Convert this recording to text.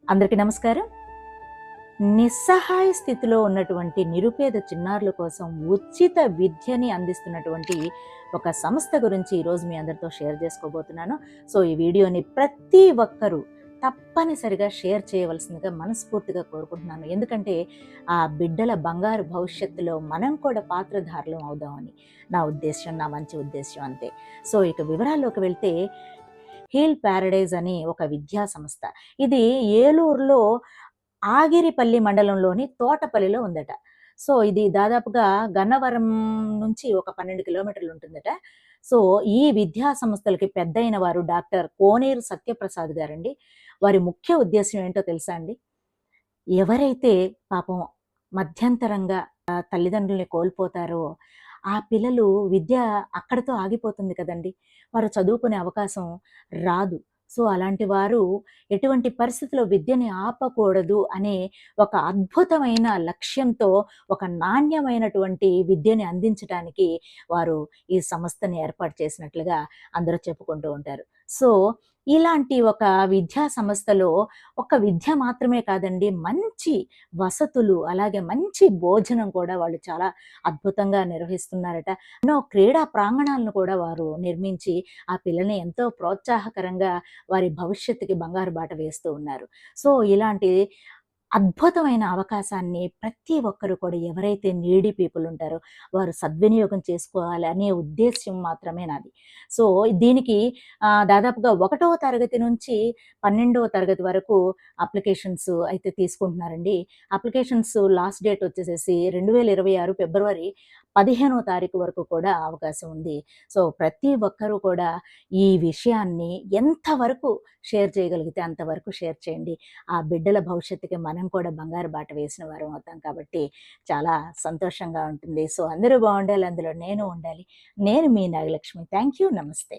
అందరికీ నమస్కారం. నిస్సహాయ స్థితిలో ఉన్నటువంటి నిరుపేద చిన్నారుల కోసం ఉచిత విద్యని అందిస్తున్నటువంటి ఒక సంస్థ గురించి ఈరోజు మీ అందరితో షేర్ చేసుకోబోతున్నాను. సో, ఈ వీడియోని ప్రతి ఒక్కరూ తప్పనిసరిగా షేర్ చేయవలసిందిగా మనస్ఫూర్తిగా కోరుకుంటున్నాను. ఎందుకంటే, ఆ బిడ్డల బంగారు భవిష్యత్తులో మనం కూడా పాత్రధారులం అవుదామని నా ఉద్దేశ్యం, నా మంచి ఉద్దేశ్యం అంతే. సో, ఇక వివరాల్లోకి వెళ్తే హీల్ ప్యారడైజ్ అని ఒక విద్యా సంస్థ. ఇది ఏలూరులో ఆగిరిపల్లి మండలంలోని తోటపల్లిలో ఉందట. సో, ఇది దాదాపుగా గన్నవరం నుంచి ఒక 12 కిలోమీటర్లు ఉంటుందట. సో, ఈ విద్యా సంస్థలకి పెద్దయిన వారు డాక్టర్ కోనేరు సత్యప్రసాద్ గారండి. వారి ముఖ్య ఉద్దేశ్యం ఏంటో తెలుసా అండి? ఎవరైతే పాపం మధ్యంతరంగా తల్లిదండ్రుల్ని కోల్పోతారో, ఆ పిల్లలు విద్య అక్కడితో ఆగిపోతుంది కదండీ! వారు చదువుకునే అవకాశం రాదు. సో, అలాంటి వారు ఎటువంటి పరిస్థితిలో విద్యని ఆపకూడదు అనే ఒక అద్భుతమైన లక్ష్యంతో, ఒక నాణ్యమైనటువంటి విద్యని అందించటానికి వారు ఈ సంస్థని ఏర్పాటు చేసినట్లుగా అందరూ చెప్పుకుంటూ ఉంటారు. సో, ఇలాంటి ఒక విద్యా సంస్థలో ఒక విద్య మాత్రమే కాదండి, మంచి వసతులు, అలాగే మంచి భోజనం కూడా వాళ్ళు చాలా అద్భుతంగా నిర్వహిస్తున్నారట. ఎన్నో క్రీడా ప్రాంగణాలను కూడా వారు నిర్మించి, ఆ పిల్లల్ని ఎంతో ప్రోత్సాహకరంగా వారి భవిష్యత్తుకి బంగారు బాట వేస్తూ ఉన్నారు. సో, ఇలాంటి అద్భుతమైన అవకాశాన్ని ప్రతి ఒక్కరు కూడా, ఎవరైతే నీడీ పీపుల్ ఉంటారో వారు సద్వినియోగం చేసుకోవాలి అనే ఉద్దేశ్యం మాత్రమే నాది. సో, దీనికి దాదాపుగా 1వ తరగతి నుంచి 12వ తరగతి వరకు అప్లికేషన్స్ అయితే తీసుకుంటున్నారండి. అప్లికేషన్స్ లాస్ట్ డేట్ వచ్చేసేసి 2026 ఫిబ్రవరి 15వ తారీఖు వరకు కూడా అవకాశం ఉంది. సో, ప్రతి ఒక్కరూ కూడా ఈ విషయాన్ని ఎంతవరకు షేర్ చేయగలిగితే అంతవరకు షేర్ చేయండి. ఆ బిడ్డల భవిష్యత్తుకి మనం కూడా బంగారు బాట వేసిన వారం అవుతాం కాబట్టి చాలా సంతోషంగా ఉంటుంది. సో, అందరూ బావుండాలి, అందులో నేను ఉండాలి. నేను మీ నాగలక్ష్మి. Thank you. నమస్తే.